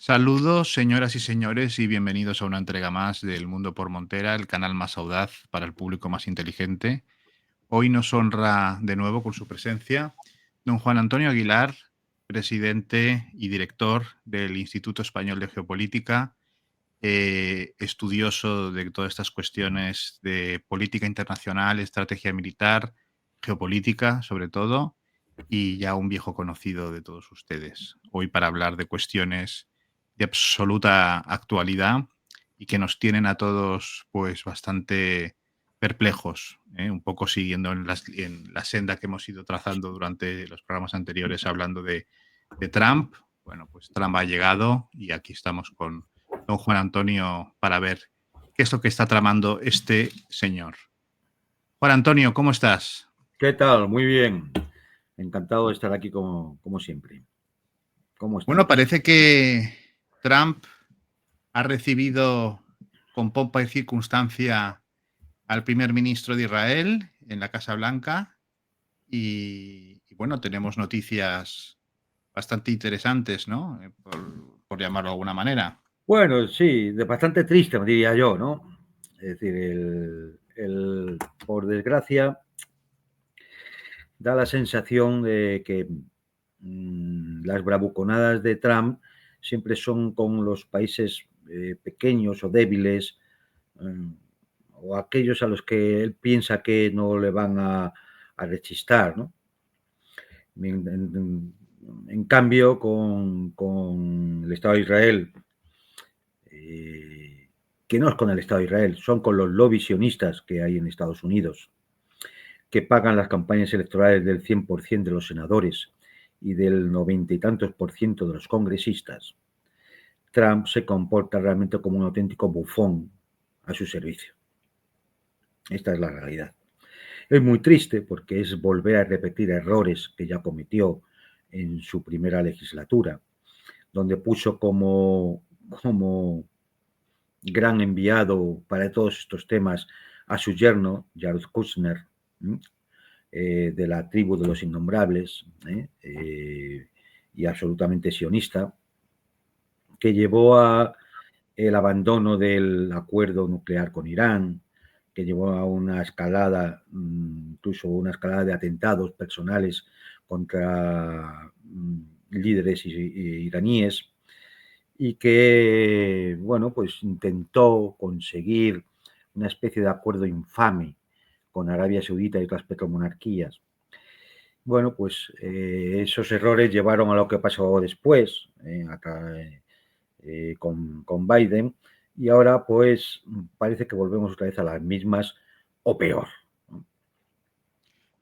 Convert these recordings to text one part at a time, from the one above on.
Saludos, señoras y señores, y bienvenidos a una entrega más del Mundo por Montera, el canal más audaz para el público más inteligente. Hoy nos honra de nuevo con su presencia don Juan Antonio Aguilar, presidente y director del Instituto Español de Geopolítica, estudioso de todas estas cuestiones de política internacional, estrategia militar, geopolítica sobre todo, y ya un viejo conocido de todos ustedes. Hoy para hablar de cuestiones de absoluta actualidad y que nos tienen a todos pues bastante perplejos, ¿eh? Un poco siguiendo en la senda que hemos ido trazando durante los programas anteriores hablando de Trump. Bueno, pues Trump ha llegado y aquí estamos con don Juan Antonio para ver qué es lo que está tramando este señor. Juan Antonio, ¿cómo estás? ¿Qué tal? Muy bien. Encantado de estar aquí como siempre. ¿Cómo Bueno, estamos? parece que Trump ha recibido con pompa y circunstancia al primer ministro de Israel en la Casa Blanca y bueno, tenemos noticias bastante interesantes, ¿no? Por llamarlo de alguna manera. Bueno, sí, bastante triste, diría yo, ¿no? Es decir, por desgracia, da la sensación de que las bravuconadas de Trump siempre son con los países pequeños o débiles, eh, o aquellos a los que él piensa que no le van a rechistar, ¿no? En cambio, con el Estado de Israel, que no es con el Estado de Israel, son con los lobbies sionistas que hay en Estados Unidos, que pagan las campañas electorales del 100% de los senadores y del 90 y tantos por ciento de los congresistas. Trump se comporta realmente como un auténtico bufón a su servicio. Esta es la realidad. Es muy triste porque es volver a repetir errores que ya cometió en su primera legislatura, donde puso como gran enviado para todos estos temas a su yerno, Jared Kushner, de la tribu de los innombrables, y absolutamente sionista, que llevó a el abandono del acuerdo nuclear con Irán, que llevó a una escalada, incluso una escalada de atentados personales contra líderes iraníes, y que, bueno, pues intentó conseguir una especie de acuerdo infame con Arabia Saudita y otras petromonarquías. Bueno, pues esos errores llevaron a lo que pasó después, con Biden, y ahora pues parece que volvemos otra vez a las mismas o peor.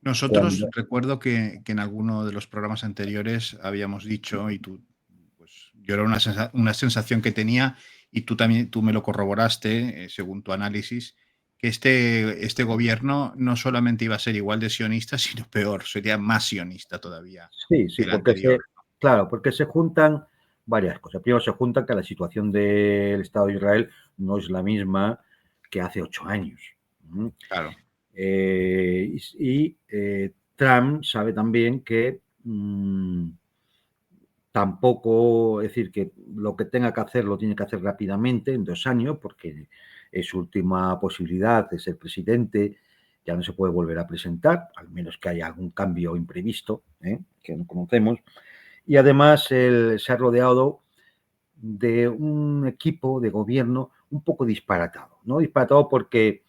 Nosotros Cuando, recuerdo que en alguno de los programas anteriores habíamos dicho, y tú, pues yo era una sensación que tenía, y tú también tú me lo corroboraste, según tu análisis, que este gobierno no solamente iba a ser igual de sionista, sino peor, sería más sionista todavía sí, que el porque anterior. claro, porque se juntan varias cosas. Primero se juntan que la situación del Estado de Israel no es la misma que hace 8 años. Claro. Trump sabe también que tampoco, es decir, que lo que tenga que hacer lo tiene que hacer rápidamente, en 2 años, porque es su última posibilidad de ser presidente, ya no se puede volver a presentar, al menos que haya algún cambio imprevisto, que no conocemos. Y además se ha rodeado de un equipo de gobierno un poco disparatado, ¿no? Disparatado porque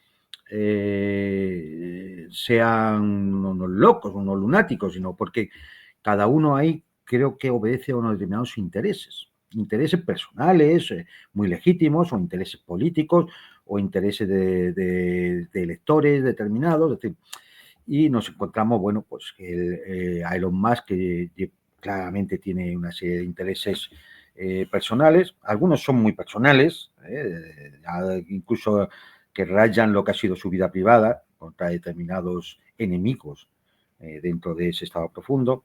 sean unos locos, unos lunáticos, sino porque cada uno ahí creo que obedece a unos determinados intereses personales, muy legítimos, o intereses políticos, o intereses de electores determinados, es decir, y nos encontramos, bueno, pues a Elon Musk, que claramente tiene una serie de intereses personales, algunos son muy personales, incluso que rayan lo que ha sido su vida privada contra determinados enemigos dentro de ese estado profundo,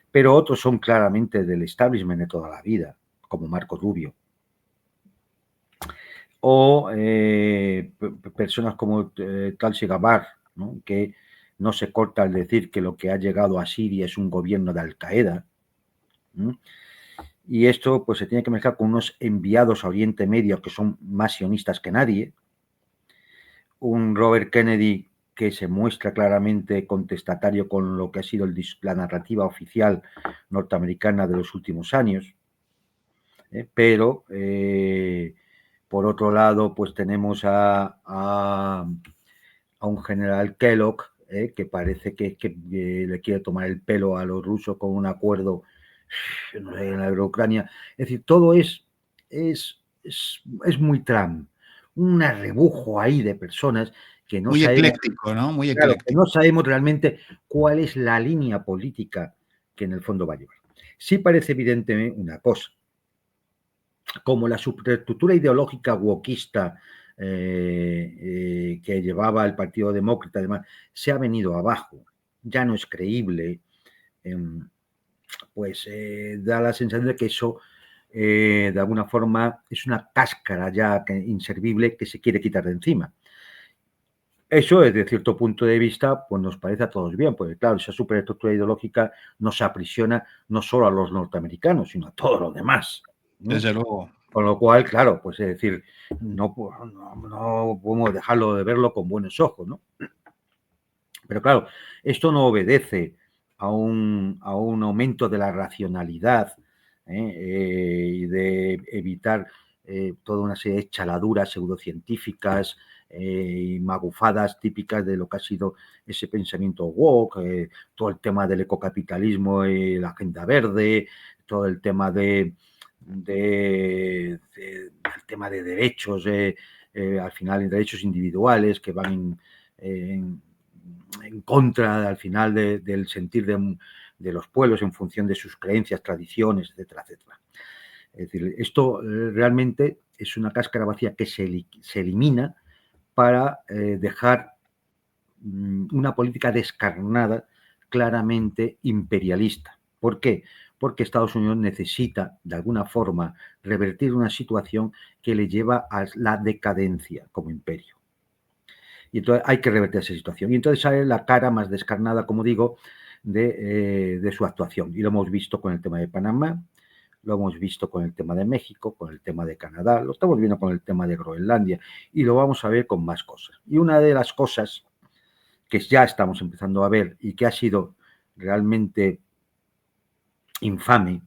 pero otros son claramente del establishment de toda la vida, como Marco Rubio, o personas como Tulsi Gabbard, ¿no? Que no se corta al decir que lo que ha llegado a Siria es un gobierno de Al Qaeda, Y esto pues se tiene que mezclar con unos enviados a Oriente Medio que son más sionistas que nadie. Un Robert Kennedy que se muestra claramente contestatario con lo que ha sido la narrativa oficial norteamericana de los últimos años. Pero, por otro lado, pues tenemos a un general Kellogg, que parece que le quiere tomar el pelo a los rusos con un acuerdo en la Ucrania. Es decir, todo es muy Trump, un arrebujo ahí de personas que no Muy sabemos, ecléctico, ¿no? Muy claro, que ecléctico. no sabemos realmente cuál es la línea política que en el fondo va a llevar. Sí parece evidente una cosa, como la superestructura ideológica wokista que llevaba el Partido Demócrata, además, se ha venido abajo, ya no es creíble, pues da la sensación de que eso, de alguna forma, es una cáscara ya inservible que se quiere quitar de encima. Eso, desde cierto punto de vista, pues nos parece a todos bien, porque claro, esa superestructura ideológica nos aprisiona no solo a los norteamericanos, sino a todos los demás, ¿no? Desde luego. Con lo cual, claro, pues es decir, no podemos dejarlo de verlo con buenos ojos, ¿no? Pero claro, esto no obedece a un aumento de la racionalidad y de evitar toda una serie de chaladuras pseudocientíficas y magufadas típicas de lo que ha sido ese pensamiento woke, todo el tema del ecocapitalismo y la agenda verde, todo el tema el tema de derechos, al final derechos individuales que van en contra al final del sentir de los pueblos en función de sus creencias, tradiciones, etcétera, etcétera. Es decir, esto realmente es una cáscara vacía que se elimina para dejar una política descarnada, claramente imperialista. ¿Por qué? Porque Estados Unidos necesita, de alguna forma, revertir una situación que le lleva a la decadencia como imperio. Y entonces hay que revertir esa situación. Y entonces sale la cara más descarnada, como digo, de su actuación. Y lo hemos visto con el tema de Panamá, lo hemos visto con el tema de México, con el tema de Canadá, lo estamos viendo con el tema de Groenlandia y lo vamos a ver con más cosas. Y una de las cosas que ya estamos empezando a ver y que ha sido realmente infame,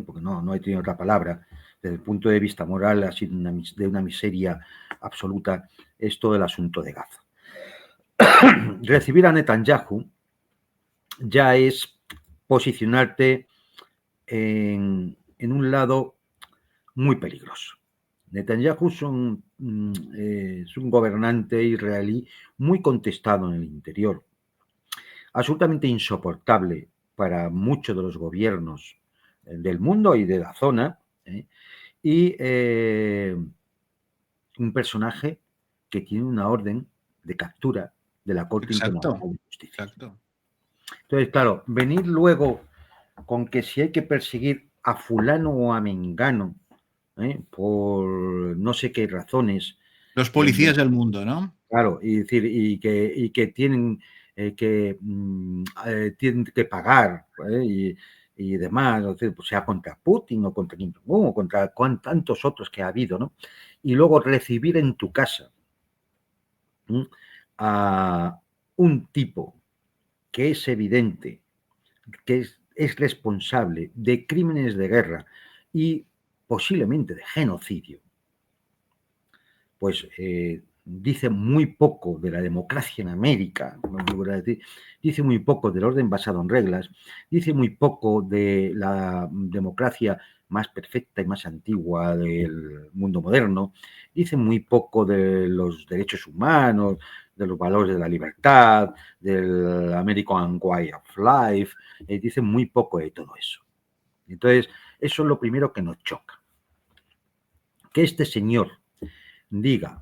porque no he tenido otra palabra, desde el punto de vista moral ha sido de una miseria absoluta, es todo el asunto de Gaza. Recibir a Netanyahu ya es posicionarte en un lado muy peligroso. Netanyahu es un gobernante israelí muy contestado en el interior, absolutamente insoportable para muchos de los gobiernos del mundo y de la zona, y un personaje que tiene una orden de captura de la Corte Exacto, Internacional de Justicia. exacto. Entonces, claro, venir luego con que si hay que perseguir a fulano o a mengano por no sé qué razones. Los policías del mundo, ¿no? Claro, y decir, y que tienen tienen que pagar y demás, o sea, pues sea contra Putin o contra Kim Jong-un o contra tantos otros que ha habido, ¿no? Y luego recibir en tu casa a un tipo que es evidente que es responsable de crímenes de guerra y posiblemente de genocidio, pues dice muy poco de la democracia en América, dice muy poco del orden basado en reglas, dice muy poco de la democracia más perfecta y más antigua del mundo moderno, dice muy poco de los derechos humanos, de los valores de la libertad, del American Way of Life, dice muy poco de todo eso. Entonces, eso es lo primero que nos choca. Que este señor diga,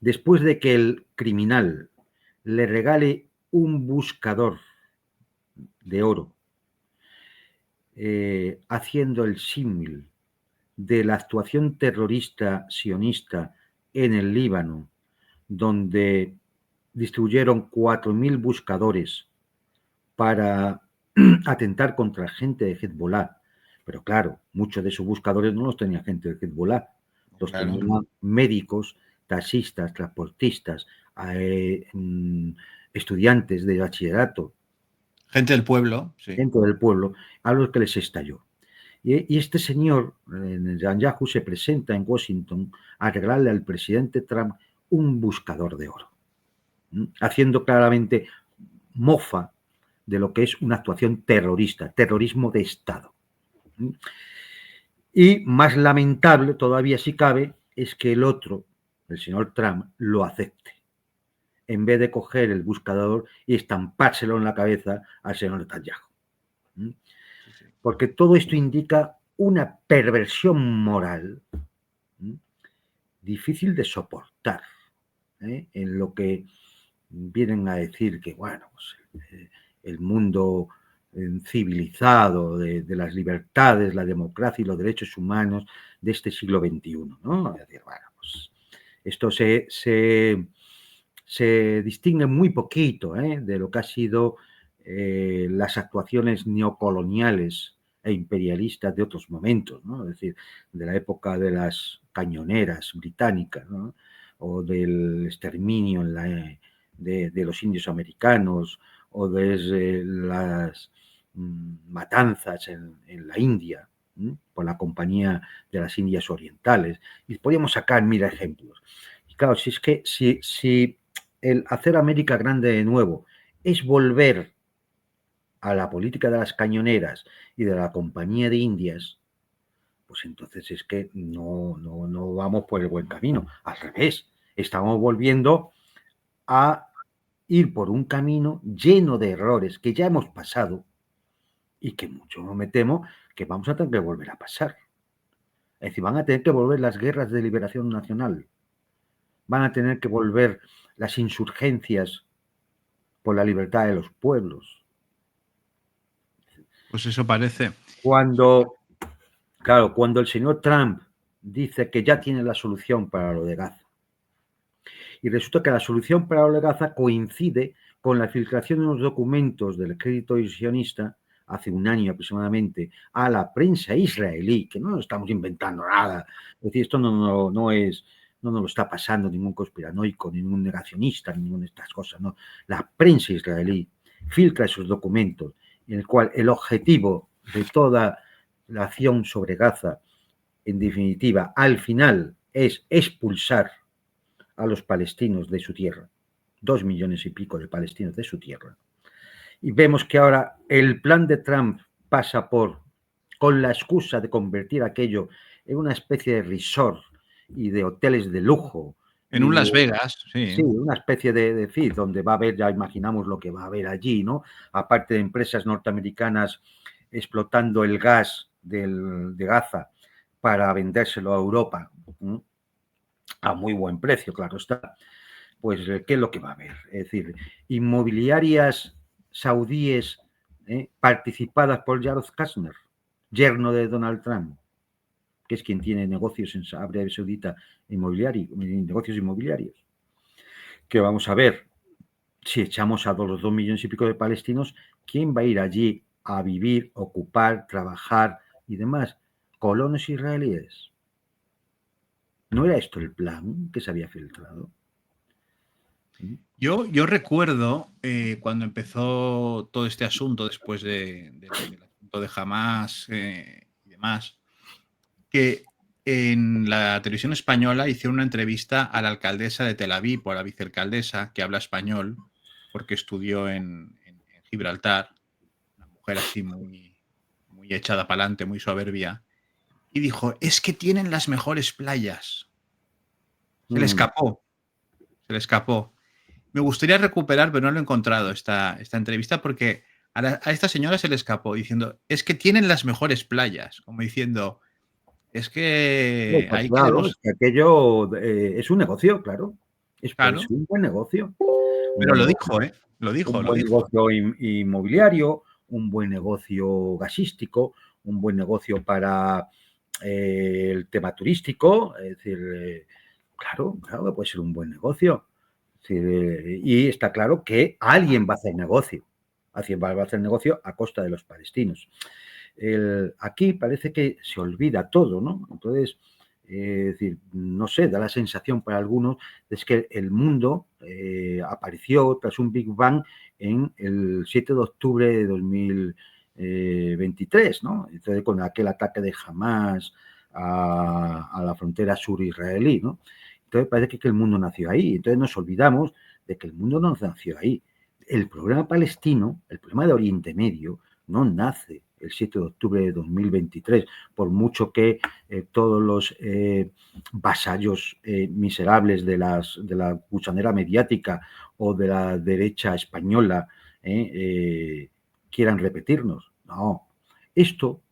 después de que el criminal le regale un buscador de oro, haciendo el símil de la actuación terrorista sionista en el Líbano, donde distribuyeron 4.000 buscadores para atentar contra gente de Hezbollah, Pero claro, muchos de sus buscadores no los tenía gente de Hezbollah, los Claro. tenían médicos, taxistas, transportistas, estudiantes de bachillerato, Gente del pueblo, sí. dentro del pueblo, a los que les estalló. Y este señor, Netanyahu, se presenta en Washington a regalarle al presidente Trump un buscador de oro, haciendo claramente mofa de lo que es una actuación terrorista, terrorismo de Estado. Y más lamentable, todavía si cabe, es que el otro, el señor Trump, lo acepte, en vez de coger el buscador y estampárselo en la cabeza al señor Netanyahu. Porque todo esto indica una perversión moral difícil de soportar, en lo que vienen a decir que, bueno, pues, el mundo civilizado de las libertades, la democracia y los derechos humanos de este siglo XXI, ¿no? Es decir, bueno, pues esto se distingue muy poquito de lo que ha sido las actuaciones neocoloniales e imperialistas de otros momentos, ¿no? Es decir, de la época de las cañoneras británicas, ¿no? O del exterminio de los indios americanos, o desde las matanzas en la India, por la Compañía de las Indias Orientales. Y podríamos sacar mil ejemplos. Y claro, si es que si el hacer América grande de nuevo es volver a la política de las cañoneras y de la Compañía de Indias, pues entonces es que no vamos por el buen camino. Al revés, estamos volviendo a ir por un camino lleno de errores que ya hemos pasado y que mucho me temo que vamos a tener que volver a pasar. Es decir, van a tener que volver las guerras de liberación nacional, van a tener que volver las insurgencias por la libertad de los pueblos. Pues eso parece. Cuando el señor Trump dice que ya tiene la solución para lo de Gaza, y resulta que la solución para lo de Gaza coincide con la filtración de unos documentos del crédito sionista hace un año aproximadamente a la prensa israelí, que no estamos inventando nada, es decir, esto no nos lo está pasando ningún conspiranoico, ningún negacionista, ninguna de estas cosas, no. La prensa israelí filtra esos documentos en el cual el objetivo de toda la acción sobre Gaza, en definitiva, al final es expulsar a los palestinos de su tierra, 2 millones y pico de palestinos de su tierra. Y vemos que ahora el plan de Trump pasa por, con la excusa de convertir aquello en una especie de resort y de hoteles de lujo. En un Las Vegas, sí. Sí, una especie de FIT, donde va a haber, ya imaginamos lo que va a haber allí, ¿no? Aparte de empresas norteamericanas explotando el gas de Gaza para vendérselo a Europa, a muy buen precio, claro está. Pues, ¿qué es lo que va a haber? Es decir, inmobiliarias saudíes participadas por Jared Kushner, yerno de Donald Trump, que es quien tiene negocios en Arabia Saudita negocios inmobiliarios. Que vamos a ver, si echamos a los 2 millones y pico de palestinos, ¿quién va a ir allí a vivir, ocupar, trabajar y demás? Colonos israelíes. ¿No era esto el plan que se había filtrado? Yo recuerdo cuando empezó todo este asunto, después del asunto de Hamás y demás, que en la televisión española hicieron una entrevista a la alcaldesa de Tel Aviv, o a la vicealcaldesa, que habla español, porque estudió en Gibraltar, una mujer así muy echada para adelante, muy soberbia, y dijo, es que tienen las mejores playas. Se le escapó, se le escapó. Me gustaría recuperar, pero no lo he encontrado, esta entrevista, porque a esta señora se le escapó diciendo, es que tienen las mejores playas, como diciendo, es que ahí Claro, queremos... es que aquello es un negocio, claro. Puede Claro, ser un buen negocio. Un pero buen lo negocio, dijo, ¿eh? Lo dijo, un lo buen dijo. negocio inmobiliario, un buen negocio gasístico, un buen negocio para el tema turístico. Es decir, claro que puede ser un buen negocio. Es decir, y está claro que alguien va a hacer negocio. Alguien va a hacer negocio a costa de los palestinos. aquí parece que se olvida todo, ¿no? Entonces, es decir, no sé, da la sensación para algunos es que el mundo apareció tras un Big Bang en el 7 de octubre de 2023, ¿no? Entonces, con aquel ataque de Hamas a la frontera sur israelí, ¿no? Entonces parece que el mundo nació ahí. Entonces nos olvidamos de que el mundo no nació ahí. El problema palestino, el problema de Oriente Medio, no nace el 7 de octubre de 2023, por mucho que todos los vasallos miserables de la gusanera mediática o de la derecha española quieran repetirnos. No, esto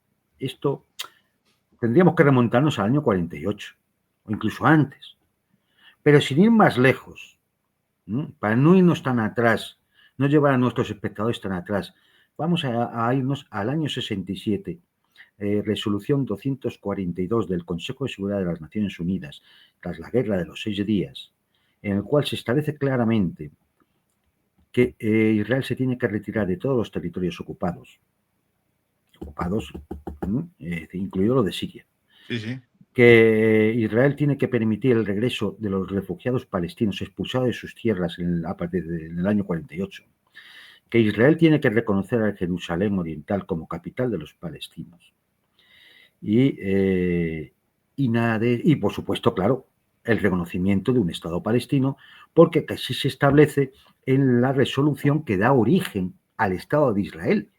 tendríamos que remontarnos al año 48 o incluso antes, pero sin ir más lejos, ¿no? Para no irnos tan atrás, no llevar a nuestros espectadores tan atrás, vamos a irnos al año 67, resolución 242 del Consejo de Seguridad de las Naciones Unidas, tras la Guerra de los 6 días, en el cual se establece claramente que Israel se tiene que retirar de todos los territorios ocupados, incluido lo de Siria. Sí, sí. Que Israel tiene que permitir el regreso de los refugiados palestinos expulsados de sus tierras a partir del año 48, que Israel tiene que reconocer a Jerusalén Oriental como capital de los palestinos y por supuesto, claro, el reconocimiento de un Estado palestino, porque así se establece en la resolución que da origen al Estado de Israel.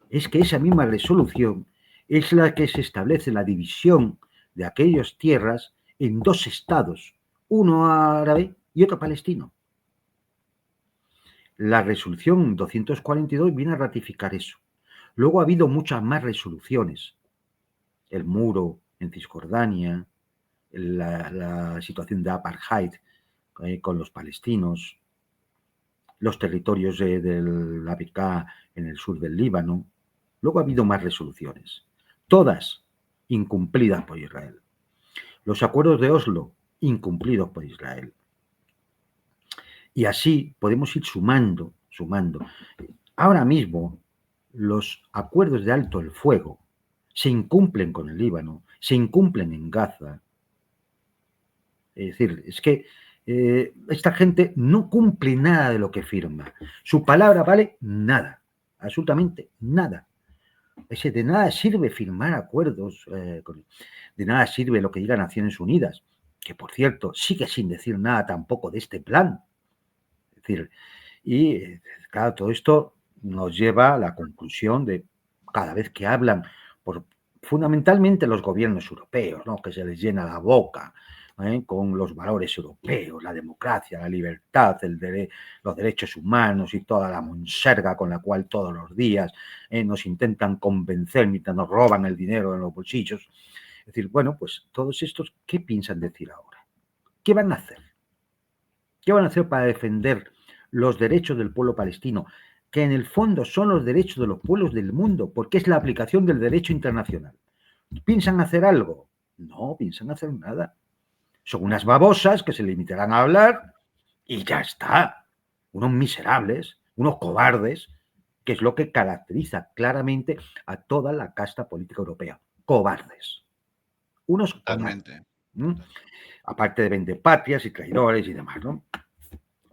Es que esa misma resolución es la que se establece la división de aquellas tierras en dos estados, uno árabe y otro palestino. La resolución 242 viene a ratificar eso. Luego ha habido muchas más resoluciones. El muro en Cisjordania, la situación de apartheid con los palestinos, los territorios del APK en el sur del Líbano. Luego ha habido más resoluciones, todas incumplidas por Israel. Los acuerdos de Oslo, incumplidos por Israel. Y así podemos ir sumando. Ahora mismo, los acuerdos de alto el fuego se incumplen con el Líbano, se incumplen en Gaza. Es decir, es que esta gente no cumple nada de lo que firma. Su palabra vale nada, absolutamente nada. De nada sirve firmar acuerdos, de nada sirve lo que diga Naciones Unidas, que por cierto sigue sin decir nada tampoco de este plan. Es decir, y claro, todo esto nos lleva a la conclusión de cada vez que hablan, fundamentalmente los gobiernos europeos, ¿no? Que se les llena la boca con los valores europeos, la democracia, la libertad, los derechos humanos y toda la monserga con la cual todos los días nos intentan convencer mientras nos roban el dinero en los bolsillos. Es decir, bueno, pues todos estos, ¿qué piensan decir ahora? ¿Qué van a hacer? ¿Qué van a hacer para defender los derechos del pueblo palestino, que en el fondo son los derechos de los pueblos del mundo, porque es la aplicación del derecho internacional? ¿Piensan hacer algo? No piensan hacer nada. Son unas babosas que se limitarán a hablar y ya está. Unos miserables, unos cobardes, que es lo que caracteriza claramente a toda la casta política europea. Cobardes. Unos Totalmente. cobardes. Aparte de vendepatrias y traidores y demás, ¿no?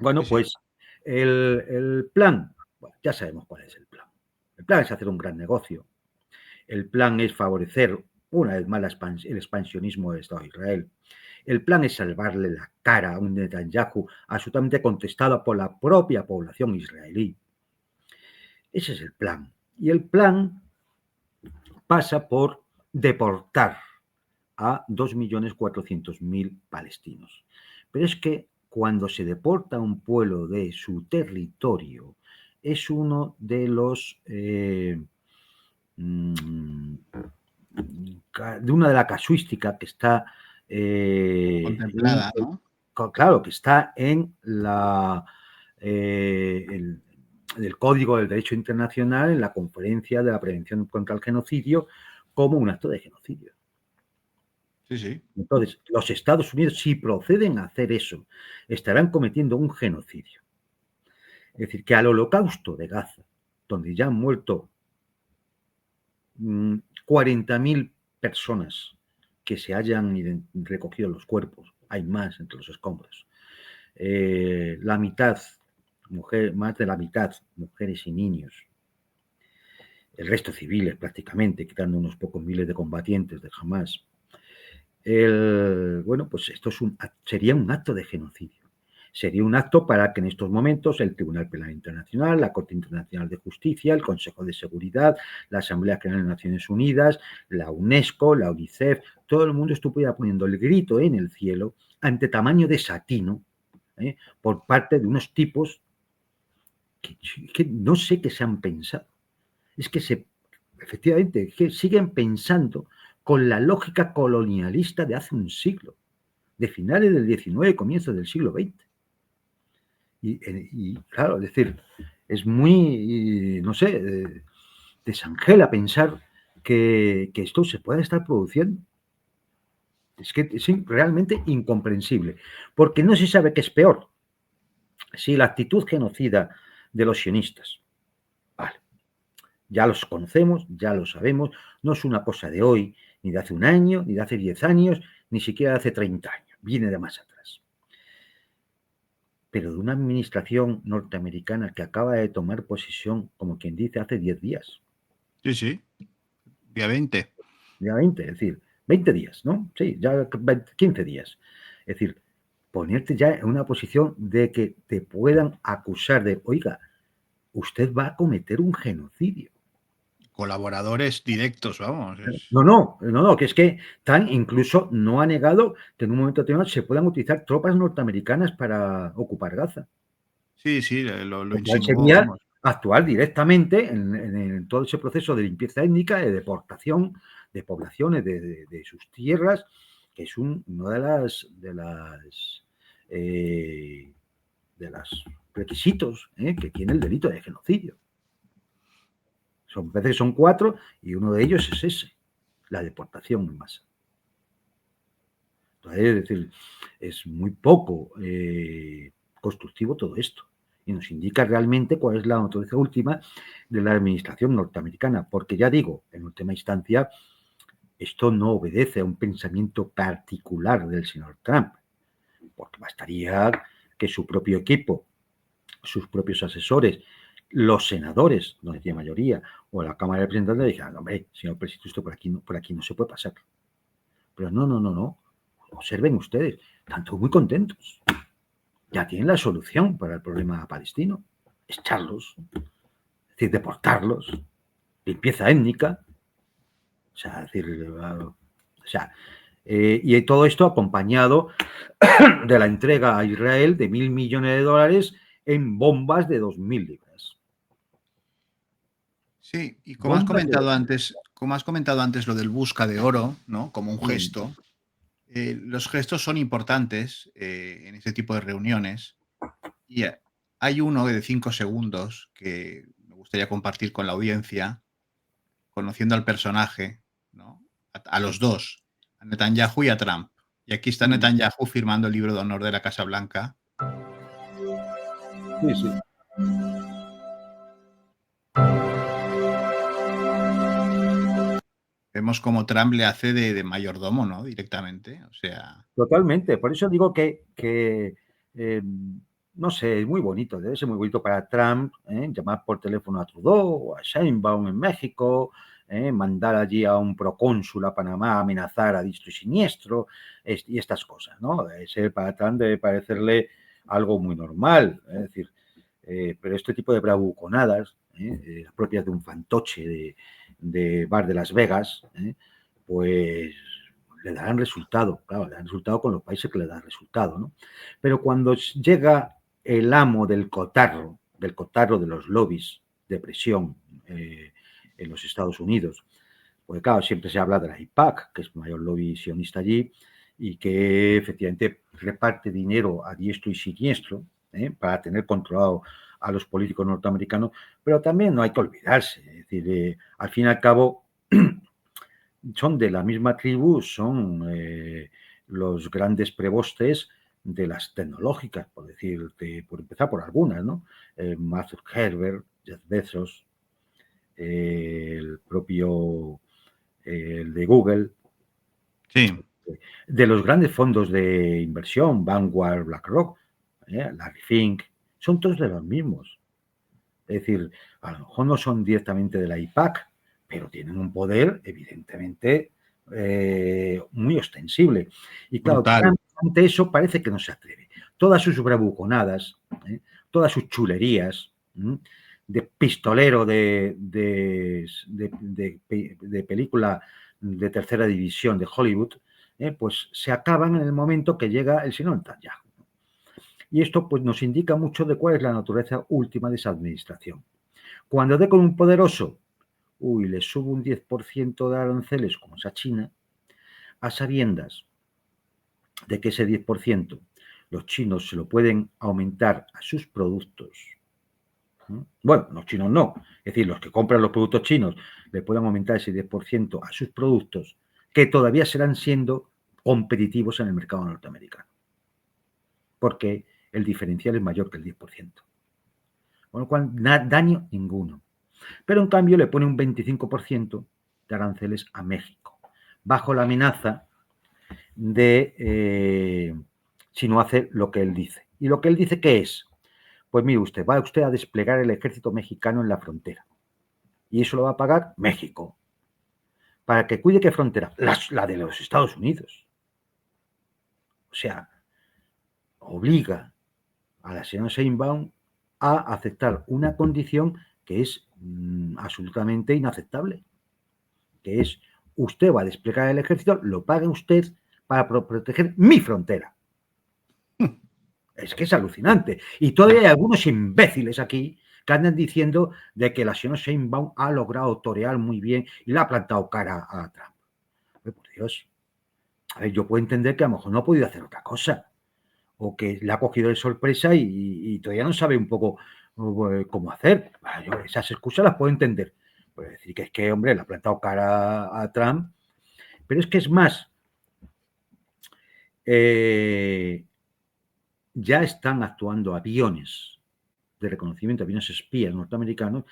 Bueno, Sí, pues el plan, bueno, ya sabemos cuál es el plan. El plan es hacer un gran negocio. El plan es favorecer una vez más el expansionismo del Estado de Israel. El plan es salvarle la cara a un Netanyahu absolutamente contestado por la propia población israelí. Ese es el plan. Y el plan pasa por deportar a 2.400.000 palestinos. Pero es que cuando se deporta a un pueblo de su territorio, es uno de los de una de la casuística que está contemplada, ¿no? Claro, que está en el Código del Derecho Internacional, en la Conferencia de la Prevención contra el Genocidio, como un acto de genocidio. Sí, sí. Entonces, los Estados Unidos, si proceden a hacer eso, estarán cometiendo un genocidio. Es decir, que al holocausto de Gaza, donde ya han muerto 40.000 personas que se hayan recogido los cuerpos. Hay más entre los escombros. La mitad, más de la mitad, mujeres y niños. El resto civiles prácticamente, quitando unos pocos miles de combatientes de Hamás. Bueno, pues esto sería un acto de genocidio. Sería un acto para que en estos momentos el Tribunal Penal Internacional, la Corte Internacional de Justicia, el Consejo de Seguridad, la Asamblea General de Naciones Unidas, la UNESCO, la UNICEF, todo el mundo estuviera poniendo el grito en el cielo ante tamaño desatino por parte de unos tipos que no sé qué se han pensado. Es que efectivamente, que siguen pensando con la lógica colonialista de hace un siglo, de finales del XIX, comienzos del siglo XX. Y claro, es decir, es muy, no sé, desangela pensar que esto se pueda estar produciendo. Es que es realmente incomprensible, porque no se sabe qué es peor, si la actitud genocida de los sionistas. Vale, ya los conocemos, ya lo sabemos, no es una cosa de hoy, ni de hace un año, ni de hace 10 años, ni siquiera de hace 30 años, viene de más atrás. Pero de una administración norteamericana que acaba de tomar posesión, como quien dice, hace 10 días. Sí, sí, día 20. Día 20, es decir, 20 días, ¿no? Sí, ya 15 días. Es decir, ponerte ya en una posición de que te puedan acusar de, oiga, usted va a cometer un genocidio. Colaboradores directos, vamos. No, que es que Tan incluso no ha negado que en un momento determinado se puedan utilizar tropas norteamericanas para ocupar Gaza. Sí, sí, lo Lo cual insinuó, sería vamos. actuar directamente en todo ese proceso de limpieza étnica, de deportación de poblaciones de sus tierras, que es uno de los requisitos que tiene el delito de genocidio. Parece que son 4 y uno de ellos es ese, la deportación en masa. Entonces, es decir, es muy poco constructivo todo esto y nos indica realmente cuál es la naturaleza última de la administración norteamericana, porque ya digo, en última instancia, esto no obedece a un pensamiento particular del señor Trump, porque bastaría que su propio equipo, sus propios asesores, los senadores, donde tiene mayoría, o la Cámara de Representantes dijeran, hombre, señor presidente, esto por aquí no se puede pasar. Pero no. Observen ustedes, están todos muy contentos. Ya tienen la solución para el problema palestino. Echarlos, es decir, deportarlos, limpieza étnica. O sea, es decir, y todo esto acompañado de la entrega a Israel de $1.000 millones en bombas de 2.000 libras. Sí, y como has comentado antes lo del busca de oro, ¿no? Como un gesto. Los gestos son importantes en este tipo de reuniones. Y hay uno de 5 segundos que me gustaría compartir con la audiencia, conociendo al personaje, ¿no? A los dos, a Netanyahu y a Trump. Y aquí está Netanyahu firmando el libro de honor de la Casa Blanca. Sí. Vemos como Trump le hace de mayordomo, ¿no? Directamente. O sea. Totalmente. Por eso digo que no sé, es muy bonito. Debe ser muy bonito para Trump llamar por teléfono a Trudeau o a Sheinbaum en México, mandar allí a un procónsul a Panamá a amenazar a diestro y siniestro y estas cosas, ¿no? Para Trump debe parecerle algo muy normal. Es decir, pero este tipo de bravuconadas, propias de un fantoche de bar de Las Vegas, pues le darán resultado, claro, le dan resultado con los países que le dan resultado, ¿no? Pero cuando llega el amo del cotarro de los lobbies de presión en los Estados Unidos, porque claro, siempre se habla de la AIPAC, que es el mayor lobby sionista allí, y que efectivamente reparte dinero a diestro y siniestro para tener controlado a los políticos norteamericanos, pero también no hay que olvidarse, es decir, al fin y al cabo son de la misma tribu, son los grandes prebostes de las tecnológicas, por empezar por algunas, ¿no? Matthew Herbert, Jeff Bezos, el propio el de Google, Sí, de los grandes fondos de inversión, Vanguard, BlackRock, Larry Fink, son todos de los mismos. Es decir, a lo mejor no son directamente de la IPAC, pero tienen un poder, evidentemente, muy ostensible. Y claro, brutal. ante eso parece que no se atreve. Todas sus bravuconadas, todas sus chulerías, de pistolero de película de tercera división de Hollywood, pues se acaban en el momento que llega el señor Netanyahu. Y esto pues, nos indica mucho de cuál es la naturaleza última de esa administración. Cuando dé con un poderoso, le subo un 10% de aranceles, como es a China, a sabiendas de que ese 10% los chinos se lo pueden aumentar a sus productos. Bueno, los chinos no, es decir, los que compran los productos chinos le pueden aumentar ese 10% a sus productos, que todavía serán siendo competitivos en el mercado norteamericano, porque el diferencial es mayor que el 10%. Con lo cual, daño ninguno. Pero en cambio le pone un 25% de aranceles a México, bajo la amenaza de si no hace lo que él dice. ¿Y lo que él dice qué es? Pues mire usted, va usted a desplegar el ejército mexicano en la frontera. Y eso lo va a pagar México. ¿Para que cuide qué frontera? La de los Estados Unidos. O sea, obliga a la señora Sheinbaum a aceptar una condición que es absolutamente inaceptable, que es usted va a desplegar el ejército, lo paga usted para proteger mi frontera. Es que es alucinante. Y todavía hay algunos imbéciles aquí que andan diciendo de que la señora Sheinbaum ha logrado torear muy bien y le ha plantado cara a Trump. Por Dios. A ver, yo puedo entender que a lo mejor no ha podido hacer otra cosa, o que le ha cogido de sorpresa y todavía no sabe un poco cómo hacer. Yo esas excusas las puedo entender. Puedo decir que es que, hombre, le ha plantado cara a Trump, pero es que es más, ya están actuando aviones de reconocimiento, aviones espías norteamericanos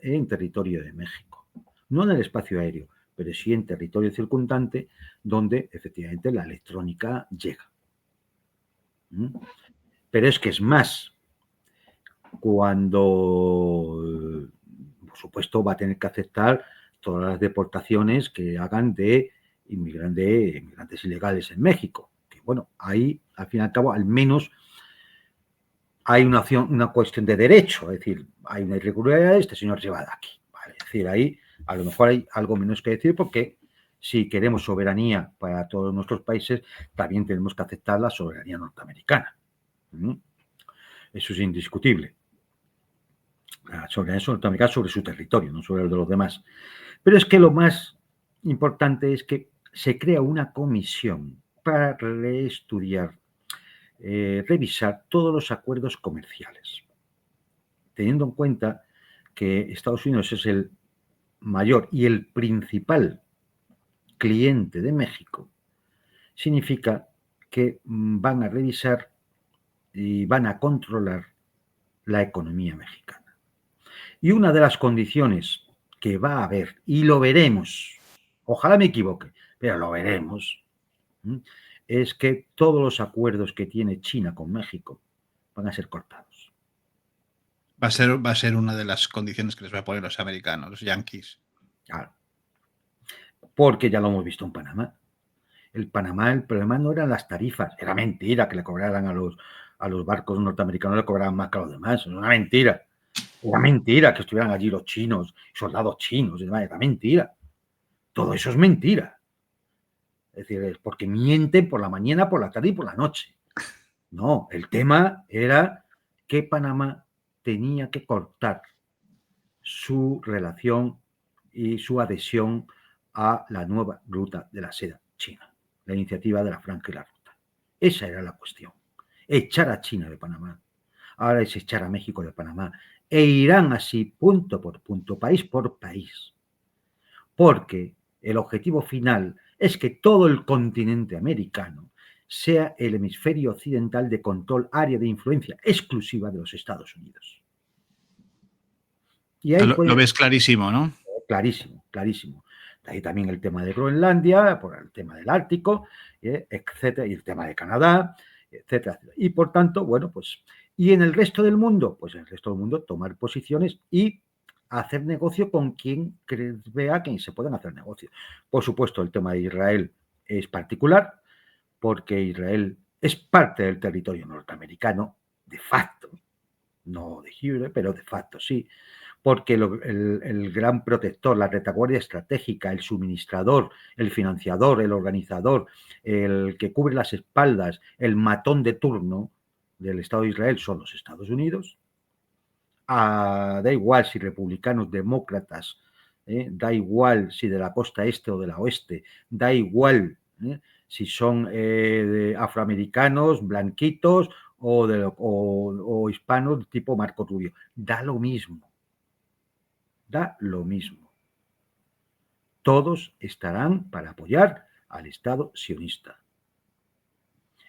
en territorio de México. No en el espacio aéreo, pero sí en territorio circundante, donde efectivamente la electrónica llega. Pero es que es más, cuando, por supuesto, va a tener que aceptar todas las deportaciones que hagan de inmigrantes ilegales en México. Que bueno, ahí, al fin y al cabo, al menos hay una cuestión de derecho, es decir, hay una irregularidad, este señor se va de aquí. ¿Vale? Es decir, ahí a lo mejor hay algo menos que decir porque si queremos soberanía para todos nuestros países, también tenemos que aceptar la soberanía norteamericana. Eso es indiscutible. La soberanía norteamericana sobre su territorio, no sobre el de los demás. Pero es que lo más importante es que se crea una comisión para reestudiar, revisar todos los acuerdos comerciales, teniendo en cuenta que Estados Unidos es el mayor y el principal cliente de México, significa que van a revisar y van a controlar la economía mexicana. Y una de las condiciones que va a haber, y lo veremos, ojalá me equivoque, pero lo veremos, es que todos los acuerdos que tiene China con México van a ser cortados. Va a ser una de las condiciones que les va a poner los americanos, los yanquis. Claro. Porque ya lo hemos visto en Panamá. El problema no eran las tarifas, era mentira que le cobraran a los barcos norteamericanos, le cobraran más que a los demás, era una mentira. Era mentira que estuvieran allí los chinos, soldados chinos, era mentira. Todo eso es mentira. Es decir, es porque mienten por la mañana, por la tarde y por la noche. No, el tema era que Panamá tenía que cortar su relación y su adhesión a la nueva ruta de la seda china, la iniciativa de la Franja y la Ruta. Esa era la cuestión. Echar a China de Panamá. Ahora es echar a México de Panamá. E irán así punto por punto, país por país. Porque el objetivo final es que todo el continente americano sea el hemisferio occidental de control, área de influencia exclusiva de los Estados Unidos. Y ahí Lo ves clarísimo, ¿no? clarísimo, clarísimo. De ahí también el tema de Groenlandia, por el tema del Ártico, etcétera, y el tema de Canadá, etcétera, etcétera. Y por tanto, bueno, pues, y en el resto del mundo, pues en el resto del mundo tomar posiciones y hacer negocio con quien vea que se pueden hacer negocio. Por supuesto, el tema de Israel es particular, porque Israel es parte del territorio norteamericano, de facto, no de jure, pero de facto sí, porque el gran protector, la retaguardia estratégica, el suministrador, el financiador, el organizador, el que cubre las espaldas, el matón de turno del Estado de Israel son los Estados Unidos. Da igual si republicanos, demócratas, da igual si de la costa este o de la oeste, da igual si son afroamericanos, blanquitos o hispanos tipo Marco Rubio, da lo mismo. Da lo mismo. Todos estarán para apoyar al Estado sionista.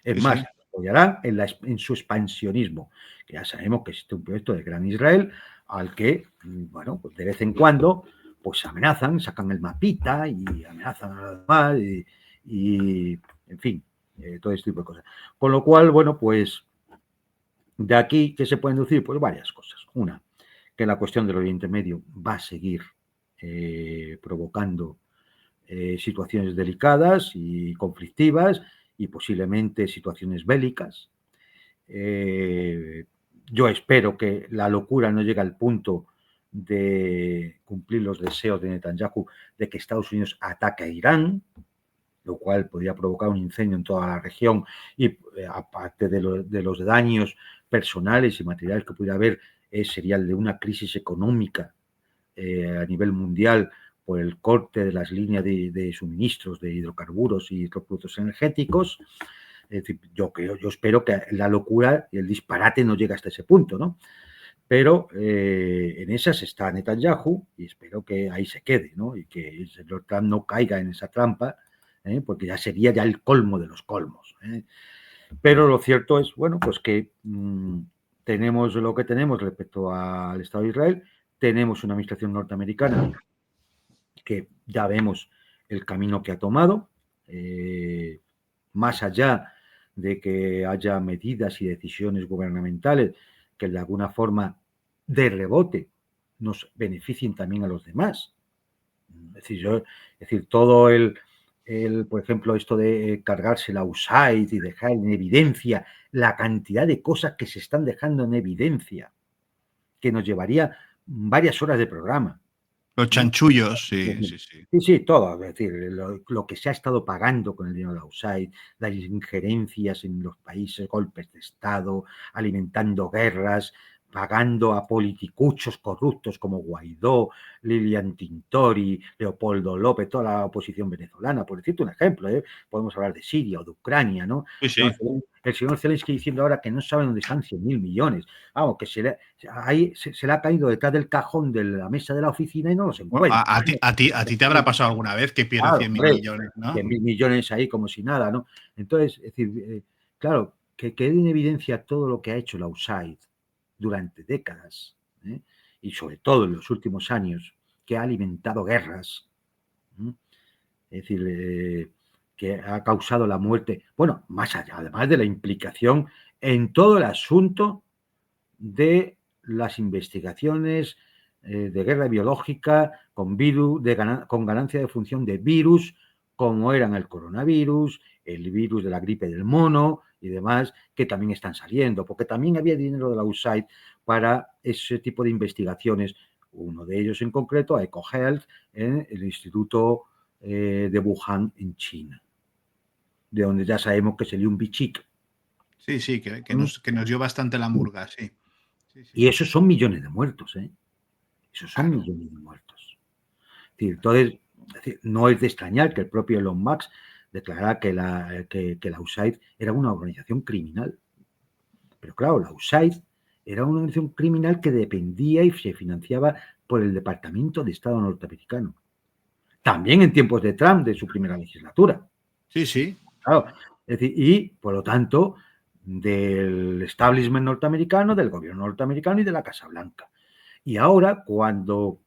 Es más, Sí. apoyarán en su expansionismo, que ya sabemos que existe un proyecto de Gran Israel al que, bueno, pues de vez en cuando, pues amenazan, sacan el mapita y amenazan a los demás y en fin, todo este tipo de cosas. Con lo cual, bueno, pues de aquí, ¿qué se pueden deducir? Pues varias cosas. Una, que la cuestión del Oriente Medio va a seguir provocando situaciones delicadas y conflictivas y posiblemente situaciones bélicas. Yo espero que la locura no llegue al punto de cumplir los deseos de Netanyahu de que Estados Unidos ataque a Irán, lo cual podría provocar un incendio en toda la región y aparte de los daños personales y materiales que pudiera haber, sería el de una crisis económica a nivel mundial por el corte de las líneas de suministros de hidrocarburos y otros productos energéticos. Es decir, yo espero que la locura y el disparate no llegue hasta ese punto, ¿no? Pero en esas está Netanyahu y espero que ahí se quede, ¿no? Y que el señor Trump no caiga en esa trampa, porque ya sería ya el colmo de los colmos. Pero lo cierto es, bueno, pues que tenemos lo que tenemos respecto al Estado de Israel, tenemos una administración norteamericana que ya vemos el camino que ha tomado, más allá de que haya medidas y decisiones gubernamentales que de alguna forma de rebote nos beneficien también a los demás. Es decir todo por ejemplo, esto de cargarse la USAID y dejar en evidencia la cantidad de cosas que se están dejando en evidencia, que nos llevaría varias horas de programa. Los chanchullos, sí, sí, sí. Sí, todo. Es decir, lo que se ha estado pagando con el dinero de la USAID, las injerencias en los países, golpes de Estado, alimentando guerras, pagando a politicuchos corruptos como Guaidó, Lilian Tintori, Leopoldo López, toda la oposición venezolana, por decirte un ejemplo. Podemos hablar de Siria o de Ucrania, ¿no? Sí, sí. El señor Zelensky diciendo ahora que no saben dónde están 100.000 millones. Vamos, que se le ha caído detrás del cajón de la mesa de la oficina y no los Bueno, encuentra. a ti te habrá pasado alguna vez que pierdes Claro, 100.000 hombre, millones, ¿no? 100.000 millones ahí como si nada, ¿no? Entonces, es decir, claro, que quede en evidencia todo lo que ha hecho la USAID durante décadas, y sobre todo en los últimos años, que ha alimentado guerras, es decir, que ha causado la muerte, bueno, más allá, además de la implicación en todo el asunto de las investigaciones de guerra biológica con virus, con ganancia de función de virus, como eran el coronavirus, el virus de la gripe del mono y demás, que también están saliendo, porque también había dinero de la USAID para ese tipo de investigaciones. Uno de ellos en concreto, EcoHealth, en el Instituto de Wuhan en China, de donde ya sabemos que salió un bichito. Sí, sí, que nos dio bastante la murga, sí. Sí, sí. Y esos son millones de muertos, Esos son Claro. millones de muertos. Entonces, no es de extrañar que el propio Elon Musk declarara que la USAID era una organización criminal. Pero claro, la USAID era una organización criminal que dependía y se financiaba por el Departamento de Estado norteamericano. También en tiempos de Trump, de su primera legislatura. Sí, sí. Claro, es decir, y por lo tanto, del establishment norteamericano, del gobierno norteamericano y de la Casa Blanca. Y ahora, cuando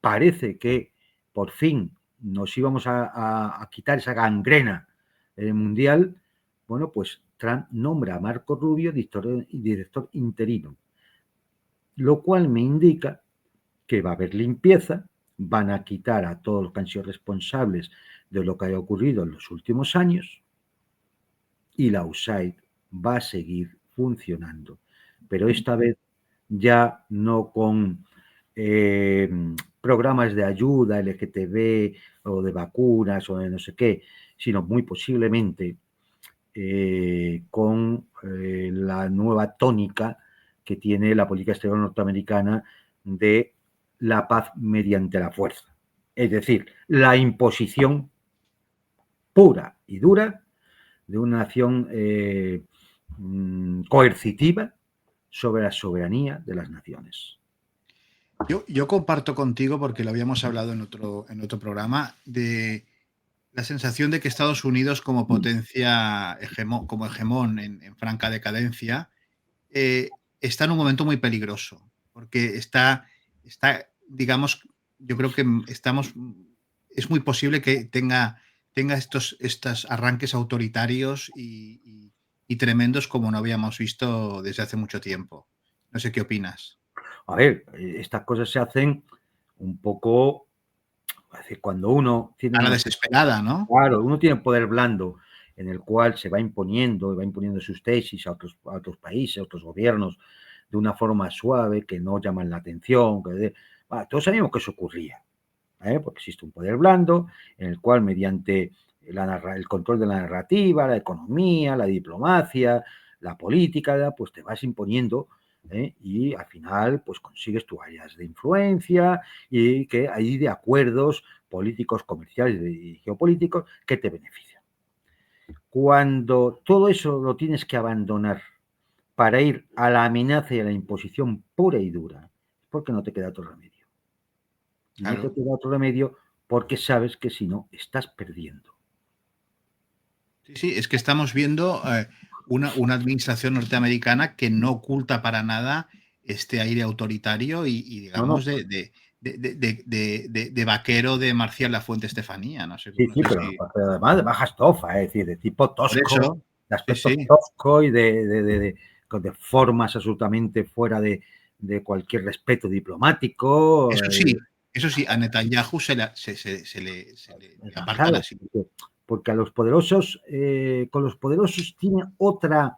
parece que por fin nos íbamos a quitar esa gangrena mundial, bueno, pues Trump nombra a Marco Rubio director interino, lo cual me indica que va a haber limpieza, van a quitar a todos los que han sido responsables de lo que haya ocurrido en los últimos años y la USAID va a seguir funcionando, pero esta vez ya no con programas de ayuda LGTB o de vacunas o de no sé qué, sino muy posiblemente con la nueva tónica que tiene la política exterior norteamericana de la paz mediante la fuerza. Es decir, la imposición pura y dura de una acción coercitiva sobre la soberanía de las naciones. Yo comparto contigo, porque lo habíamos hablado en otro programa, de la sensación de que Estados Unidos, como potencia, como hegemón en franca decadencia, está en un momento muy peligroso, porque está, digamos, yo creo que es muy posible que tenga estos arranques autoritarios y tremendos como no habíamos visto desde hace mucho tiempo. No sé qué opinas. A ver, estas cosas se hacen un poco, es decir, cuando uno tiene A la desesperada, ¿no? claro, uno tiene poder blando en el cual se va imponiendo sus tesis a otros países, a otros gobiernos, de una forma suave, que no llaman la atención. Todos sabíamos que eso ocurría, porque existe un poder blando en el cual mediante el control de la narrativa, la economía, la diplomacia, la política, pues te vas imponiendo y al final pues consigues tus áreas de influencia y que hay de acuerdos políticos, comerciales y geopolíticos que te benefician. Cuando todo eso lo tienes que abandonar para ir a la amenaza y a la imposición pura y dura, es porque no te queda otro remedio. Claro. No te queda otro remedio porque sabes que si no, estás perdiendo. Sí, es que estamos viendo una administración norteamericana que no oculta para nada este aire autoritario y digamos, No. de vaquero de Marcial Lafuente Estefanía. No sé, Sí, no sí, sé pero si... además de baja estofa, es decir, de tipo Por tosco, eso, de sí, aspecto sí. tosco y de formas absolutamente fuera de cualquier respeto diplomático. Eso sí, a Netanyahu se le aparta Claro, la silla. porque a los poderosos, con los poderosos tiene otra.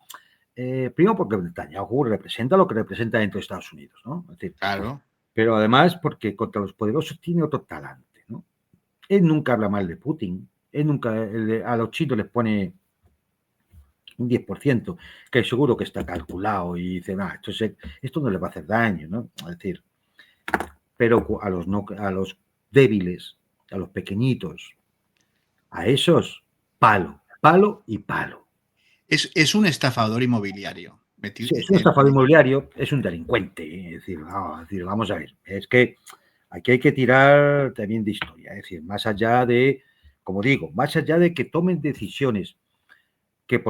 Primero porque Netanyahu representa lo que representa dentro de Estados Unidos, ¿no? Es decir, Claro. pero además porque contra los poderosos tiene otro talante, ¿no? Él nunca habla mal de Putin, él nunca, a los chinos les pone un 10%, que seguro que está calculado y dice, esto no le va a hacer daño, ¿no? Es decir, pero a los débiles, a los pequeñitos, a esos, palo, palo y palo. Es un estafador inmobiliario. Es un estafador inmobiliario, es un delincuente. Es decir, vamos a ver, es que aquí hay que tirar también de historia. Es decir, más allá de, como digo, más allá de que tomen decisiones que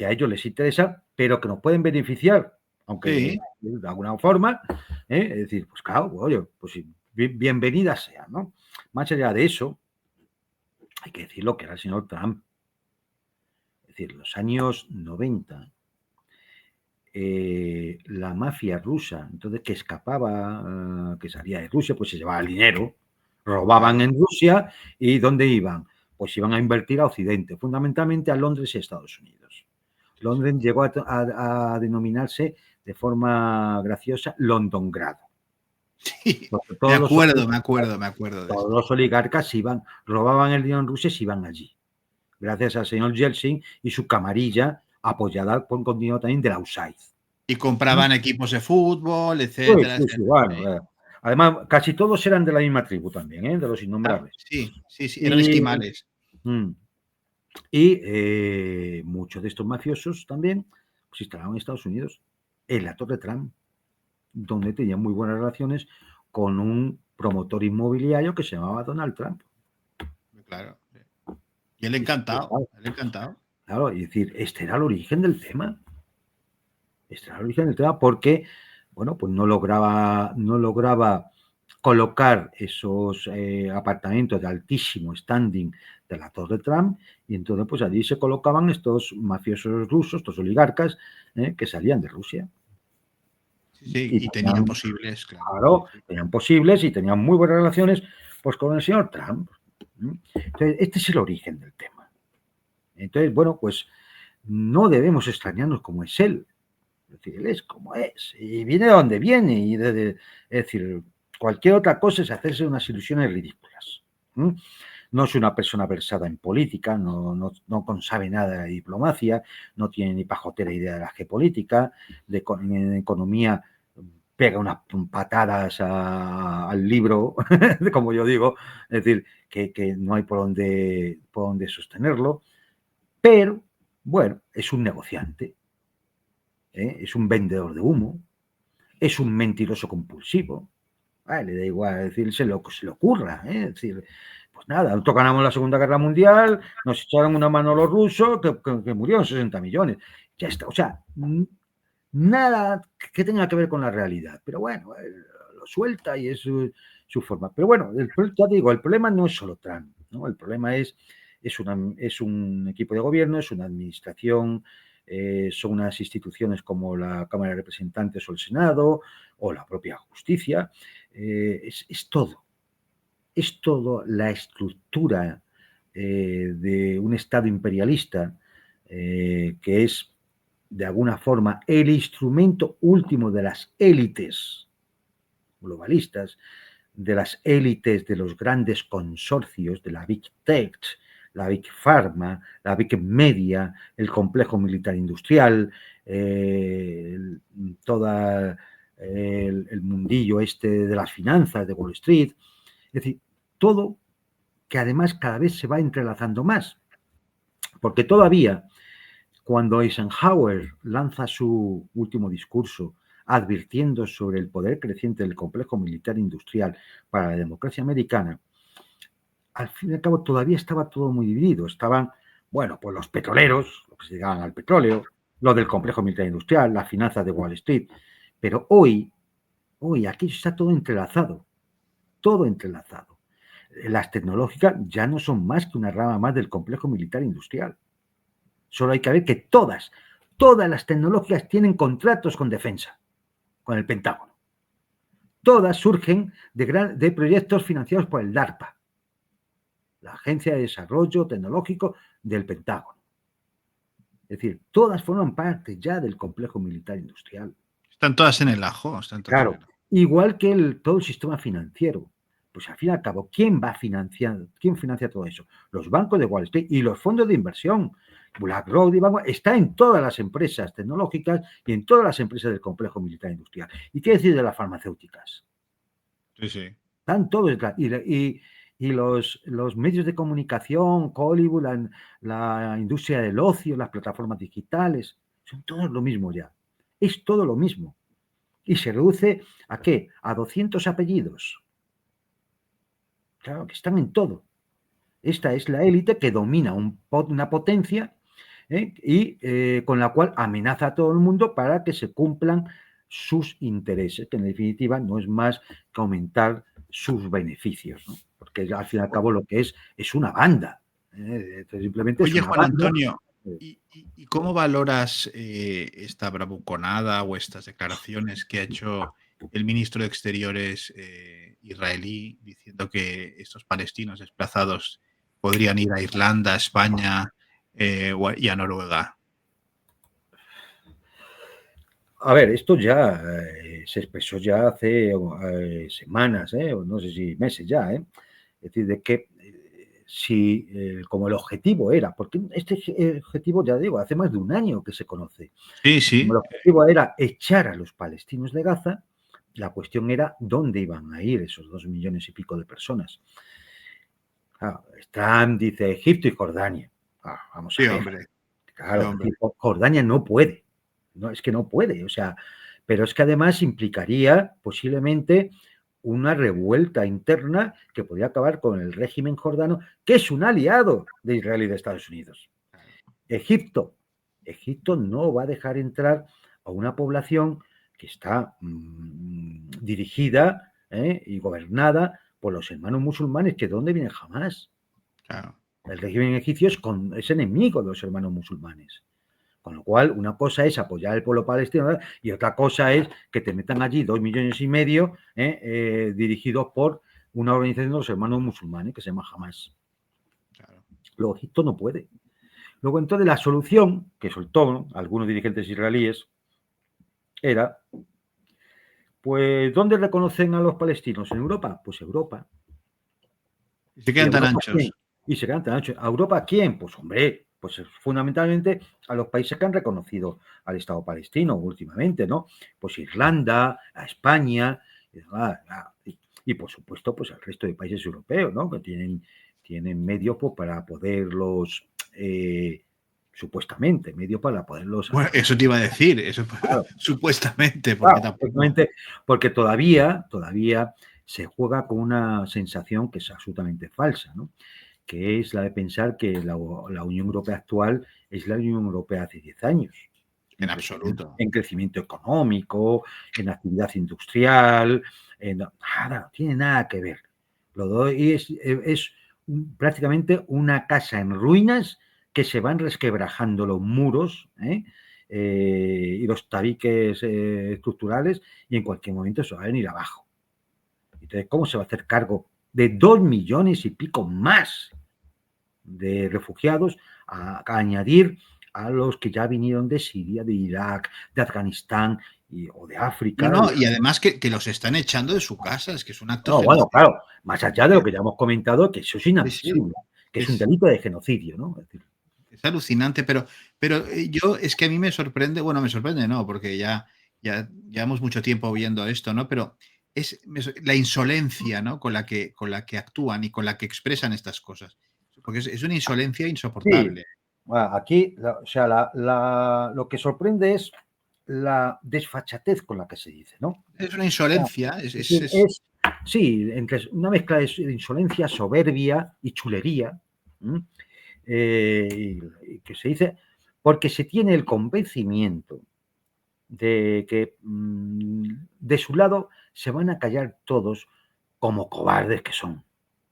a ellos les interesa, pero que nos pueden beneficiar, aunque Sí. de alguna forma, es decir, pues claro, oye, pues bienvenida sea, ¿no? Más allá de eso, hay que decir lo que era el señor Trump. Es decir, los años 90, la mafia rusa, entonces que escapaba, que salía de Rusia, pues se llevaba el dinero, robaban en Rusia y ¿dónde iban? Pues iban a invertir a Occidente, fundamentalmente a Londres y Estados Unidos. Londres llegó a denominarse de forma graciosa Londongrado. Sí, Me acuerdo de todos esto. los oligarcas robaban el dinero en Rusia y se iban allí. Gracias al señor Yeltsin y su camarilla, apoyada con dinero también de la USAID. Y compraban equipos de fútbol, etcétera, Sí, etcétera. bueno. Además, casi todos eran de la misma tribu también, de los innombrables. Sí, eran Y, esquimales. Muchos de estos mafiosos también se instalaron en Estados Unidos, en la Torre Trump, donde tenían muy buenas relaciones con un promotor inmobiliario que se llamaba Donald Trump. Claro. Y él encantado, Claro, y decir, este era el origen del tema. Este era el origen del tema porque bueno, pues no lograba colocar esos apartamentos de altísimo standing de la Torre Trump, y entonces pues allí se colocaban estos mafiosos rusos, estos oligarcas que salían de Rusia. Sí, sí, Y y tenían tenían, posibles, claro. claro, tenían posibles y tenían muy buenas relaciones pues con el señor Trump. Entonces, este es el origen del tema. Entonces, bueno, pues no debemos extrañarnos como es él. Es decir, él es como es y viene de donde viene. Es decir, cualquier otra cosa es hacerse unas ilusiones ridículas. No es una persona versada en política, no sabe nada de diplomacia, no tiene ni pajotera idea de la geopolítica, en economía pega unas patadas al libro, como yo digo, es decir, que no hay por dónde sostenerlo, pero bueno, es un negociante, es un vendedor de humo, es un mentiroso compulsivo. Le da igual, es decir, se le ocurra, es decir, pues nada, nosotros ganamos la Segunda Guerra Mundial, nos echaron una mano los rusos, que murieron 60 millones. Ya está, o sea, nada que tenga que ver con la realidad, pero bueno, lo suelta y es su forma. Pero bueno, ya digo, el problema no es solo Trump, ¿no? El problema es un equipo de gobierno, es una administración, son unas instituciones como la Cámara de Representantes o el Senado o la propia justicia. Es todo la estructura de un Estado imperialista que es de alguna forma el instrumento último de las élites globalistas, de las élites de los grandes consorcios, de la Big Tech, la Big Pharma, la Big Media, el complejo militar industrial, todo el mundillo este de las finanzas de Wall Street, es decir, todo que además cada vez se va entrelazando más, porque todavía cuando Eisenhower lanza su último discurso advirtiendo sobre el poder creciente del complejo militar industrial para la democracia americana, al fin y al cabo todavía estaba todo muy dividido. Estaban, bueno, pues los petroleros, los que se dedicaban al petróleo, lo del complejo militar industrial, las finanzas de Wall Street. Pero hoy aquí está todo entrelazado, todo entrelazado. Las tecnológicas ya no son más que una rama más del complejo militar industrial. Solo hay que ver que todas las tecnológicas tienen contratos con defensa, con el Pentágono. Todas surgen de proyectos financiados por el DARPA, la Agencia de Desarrollo Tecnológico del Pentágono. Es decir, todas forman parte ya del complejo militar industrial. Están todas en el ajo. Claro, igual que todo el sistema financiero. Pues al fin y al cabo, ¿quién financia todo eso? Los bancos de Wall Street y los fondos de inversión. BlackRock está en todas las empresas tecnológicas y en todas las empresas del complejo militar industrial. ¿Y qué decir de las farmacéuticas? Sí, sí. Están todos y los medios de comunicación, Hollywood, la industria del ocio, las plataformas digitales, son todos lo mismo ya. Es todo lo mismo. Y se reduce ¿a qué? A 200 apellidos. Claro, que están en todo. Esta es la élite que domina una potencia y con la cual amenaza a todo el mundo para que se cumplan sus intereses, que en definitiva no es más que aumentar sus beneficios, ¿no? Porque al fin y al cabo lo que es una banda. Simplemente es Oye, una Juan banda. Antonio, ¿y cómo valoras esta bravuconada o estas declaraciones que ha hecho el ministro de Exteriores israelí diciendo que estos palestinos desplazados podrían ir a Irlanda, a España y a Noruega? A ver, esto ya se expresó ya hace semanas, o no sé si meses ya, es decir, de que si como el objetivo era, porque este objetivo, ya digo, hace más de un año que se conoce, Sí, como sí. el objetivo era echar a los palestinos de Gaza, la cuestión era dónde iban a ir esos 2 millones y pico de personas. Trump dice Egipto y Jordania. Vamos Sí, a ver. hombre. Sí, Claro, hombre. Jordania no puede. No, es que no puede. O sea, pero es que además implicaría posiblemente una revuelta interna que podría acabar con el régimen jordano, que es un aliado de Israel y de Estados Unidos. Egipto no va a dejar entrar a una población que está dirigida y gobernada por los hermanos musulmanes, que ¿de dónde viene Hamás? Claro. El régimen egipcio es enemigo de los hermanos musulmanes. Con lo cual, una cosa es apoyar al pueblo palestino y otra cosa es que te metan allí 2,5 millones dirigidos por una organización de los hermanos musulmanes que se llama Hamás. Claro. Luego, Egipto no puede. Luego, entonces, la solución que soltó, ¿no?, algunos dirigentes israelíes era, pues, ¿dónde reconocen a los palestinos? ¿En Europa? Pues Europa. Y se ¿Y quedan tan Europa anchos. quién? Y se quedan tan anchos. ¿A Europa quién? Pues, hombre, pues fundamentalmente a los países que han reconocido al Estado palestino últimamente, ¿no? Pues Irlanda, a España, y por supuesto, pues al resto de países europeos, ¿no?, que tienen medios pues, para poderlos, supuestamente, medios para poderlos... Bueno, eso te iba a decir, eso Claro, supuestamente, porque claro, tampoco. porque todavía se juega con una sensación que es absolutamente falsa, ¿no?, que es la de pensar que la Unión Europea actual es la Unión Europea hace 10 años, En absoluto. en crecimiento económico, en actividad industrial, nada, no tiene nada que ver. Y es prácticamente una casa en ruinas que se van resquebrajando los muros y los tabiques estructurales, y en cualquier momento se va a venir abajo. Entonces, ¿cómo se va a hacer cargo de 2 millones y pico más de refugiados a añadir a los que ya vinieron de Siria, de Irak, de Afganistán o de África? No, y además que los están echando de su casa, es que es un acto No, bueno, genocida. claro, más allá de lo que ya hemos comentado, que eso es Sí, sí, inadmisible, que es un es delito de genocidio, ¿no? Es decir, alucinante, pero yo es que a mí me sorprende, bueno, me sorprende, no, porque ya llevamos mucho tiempo viendo esto, ¿no? Pero la insolencia, ¿no? Con la que actúan y con la que expresan estas cosas. Porque es una insolencia sí, insoportable. aquí, o sea, lo que sorprende es la desfachatez con la que se dice, ¿no? Es una O sea, insolencia, es decir, sí, entre una mezcla de insolencia, soberbia y chulería, y que se dice, porque se tiene el convencimiento de que de su lado se van a callar todos como cobardes que son.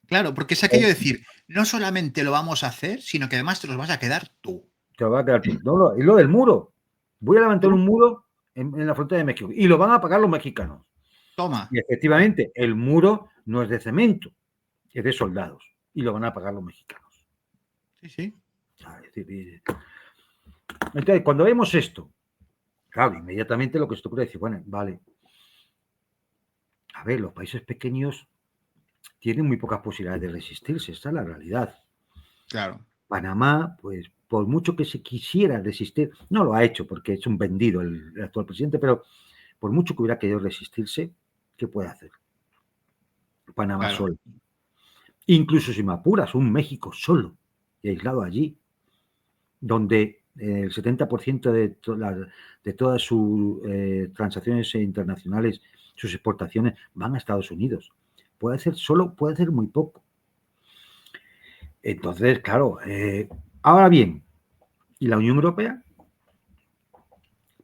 claro, porque es ¿Eh? aquello de decir, no solamente lo vamos a hacer, sino que además te los vas a quedar tú. Te lo va a quedar tú. ¿Eh? No, y lo del muro. Voy a levantar Tú, un muro en la frontera de México y lo van a pagar los mexicanos. toma. Y efectivamente, el muro no es de cemento, es de soldados y lo van a pagar los mexicanos. Sí, sí. Entonces, cuando vemos esto, claro, inmediatamente lo que se te ocurre es decir, bueno, vale, a ver, los países pequeños tienen muy pocas posibilidades de resistirse, esta es la realidad. Claro. Panamá, pues por mucho que se quisiera resistir, no lo ha hecho porque es un vendido el actual presidente, pero por mucho que hubiera querido resistirse, ¿qué puede hacer Panamá Claro. solo? Incluso si me apuras, un México solo y aislado allí, donde el 70% de todas sus transacciones internacionales, sus exportaciones, van a Estados Unidos. Puede hacer muy poco. Entonces, claro, ahora bien, ¿y la Unión Europea?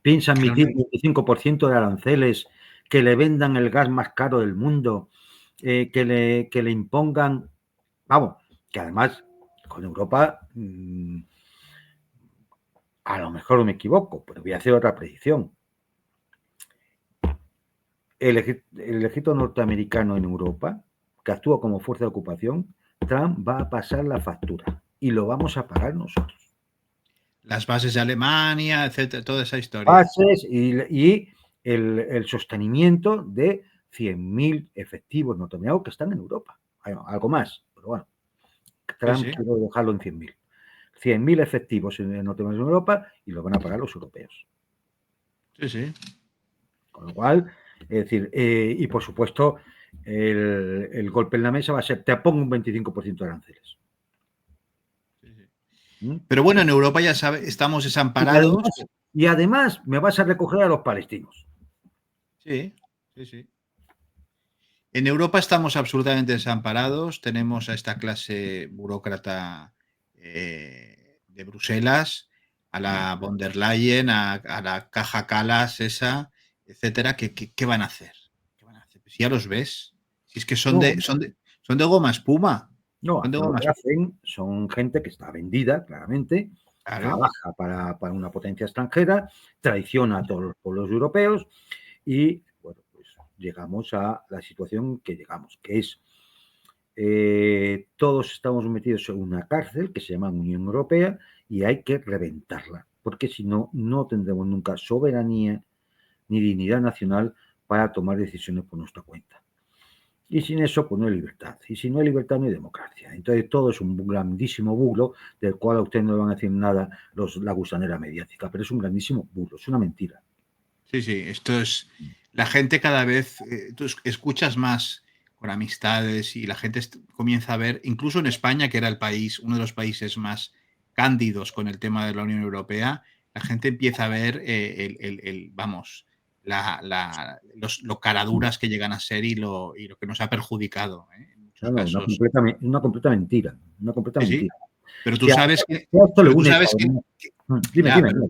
¿Piensa Que la emitir Unión- 25% de aranceles, que le vendan el gas más caro del mundo, que le impongan? Vamos, que además con Europa, a lo mejor me equivoco, pero voy a hacer otra predicción. El ejército norteamericano en Europa, que actúa como fuerza de ocupación, Trump va a pasar la factura y lo vamos a pagar nosotros. Las bases de Alemania, etcétera, toda esa historia. Bases y el sostenimiento de 100.000 efectivos norteamericanos que están en Europa. Algo más, pero bueno, Sí, Trump sí. quiere dejarlo en 100.000. 100.000 efectivos en norteamericanos en Europa y lo van a pagar los europeos. Sí, sí. Con lo cual, es decir, y por supuesto, el golpe en la mesa va a ser, te pongo un 25% de aranceles. Sí, sí. ¿Mm? Pero bueno, en Europa ya sabes, estamos desamparados. Y además me vas a recoger a los palestinos. Sí, sí, sí. En Europa estamos absolutamente desamparados. Tenemos a esta clase burócrata de Bruselas, a la von der Leyen, a la caja Calas esa, etcétera, ¿qué van a hacer? ¿Qué van a hacer? Pues ya los ves. Si es que No, son de goma espuma. no, Son de aquí lo goma que espuma. hacen son gente que está vendida, claramente, Claro. trabaja para una potencia extranjera, traiciona a todos los pueblos europeos y, bueno, pues llegamos a la situación que llegamos, que es todos estamos metidos en una cárcel que se llama Unión Europea y hay que reventarla, porque si no, no tendremos nunca soberanía ni dignidad nacional para tomar decisiones por nuestra cuenta. Y sin eso, pues no hay libertad. Y si no hay libertad, no hay democracia. Entonces, todo es un grandísimo bulo del cual a usted no le van a decir nada la gusanera mediática, pero es un grandísimo bulo, es una mentira. Sí, sí, esto es. La gente cada vez. Tú escuchas más con amistades y la gente comienza a ver, incluso en España, que era uno de los países más cándidos con el tema de la Unión Europea, la gente empieza a ver vamos, lo caraduras que llegan a ser y lo que nos ha perjudicado, en muchos No, no, casos. una completa mentira. Una completa Sí, sí. mentira. Pero tú Si a, sabes que. si a esto le Pero tú une, sabes que. dime, Ya, dime, dime.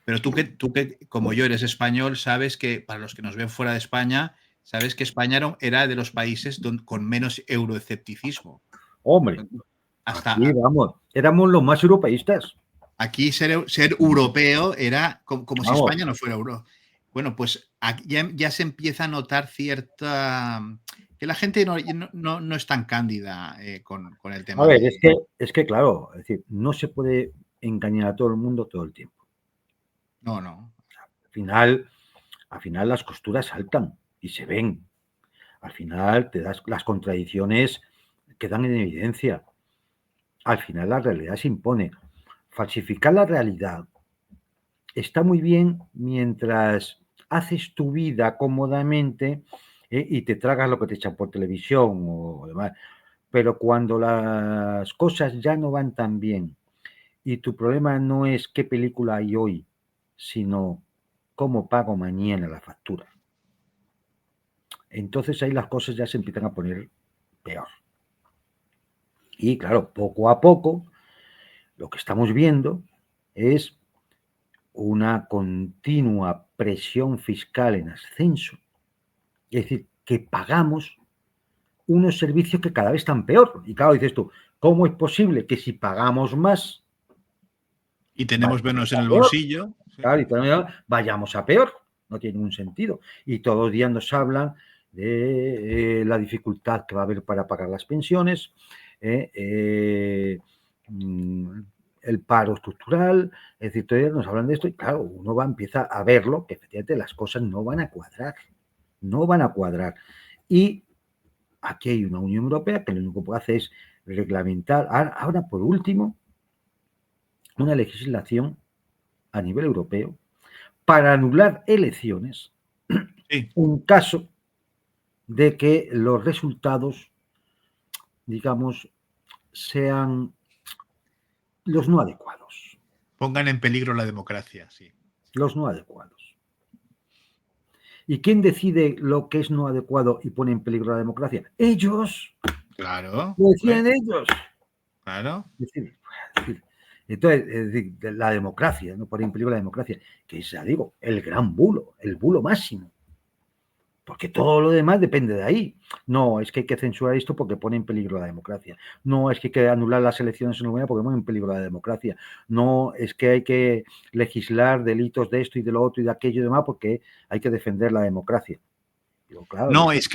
pero tú que, como yo, eres español, sabes que, para los que nos ven fuera de España, sabes que España era de los países con menos euroescepticismo. Hombre, aquí Hasta vamos, éramos los más europeístas. aquí ser europeo era como si Vamos, España no fuera euro. Bueno, pues aquí ya se empieza a notar cierta. Que la gente no es tan cándida con el a tema ver, de. es que claro, es decir, no se puede engañar a todo el mundo todo el tiempo. No, no. Al final las costuras saltan y se ven. Al final las contradicciones quedan en evidencia. Al final la realidad se impone. Falsificar la realidad está muy bien mientras haces tu vida cómodamente y te tragas lo que te echan por televisión o demás. Pero cuando las cosas ya no van tan bien y tu problema no es qué película hay hoy, sino cómo pago mañana la factura. Entonces ahí las cosas ya se empiezan a poner peor. Y claro, poco a poco lo que estamos viendo es una continua presión fiscal en ascenso. Es decir, que pagamos unos servicios que cada vez están peor. Y claro, dices tú, ¿cómo es posible que si pagamos más Y tenemos vayamos menos en a el peor? bolsillo. Sí. Claro, y también vayamos a peor. No tiene ningún sentido. Y todos los días nos hablan de la dificultad que va a haber para pagar las pensiones, el paro estructural, es decir, todavía nos hablan de esto y claro, uno empieza a verlo, que efectivamente las cosas no van a cuadrar, no van a cuadrar. Y aquí hay una Unión Europea que lo único que puede hacer es reglamentar, ahora por último, una legislación a nivel europeo para anular elecciones Sí. en caso de que los resultados, digamos, sean los no adecuados. Pongan en peligro la democracia, sí. Los no adecuados. ¿Y quién decide lo que es no adecuado y pone en peligro la democracia? Ellos. Claro, Lo deciden ellos. claro. Es decir, entonces, es decir, la democracia, no pone en peligro la democracia, que es, ya digo, el gran bulo, el bulo máximo. Porque todo lo demás depende de ahí. No, es que hay que censurar esto porque pone en peligro la democracia. No, es que hay que anular las elecciones en Ucrania porque pone en peligro la democracia. No, es que hay que legislar delitos de esto y de lo otro y de aquello y demás porque hay que defender la democracia. Digo, claro, No, es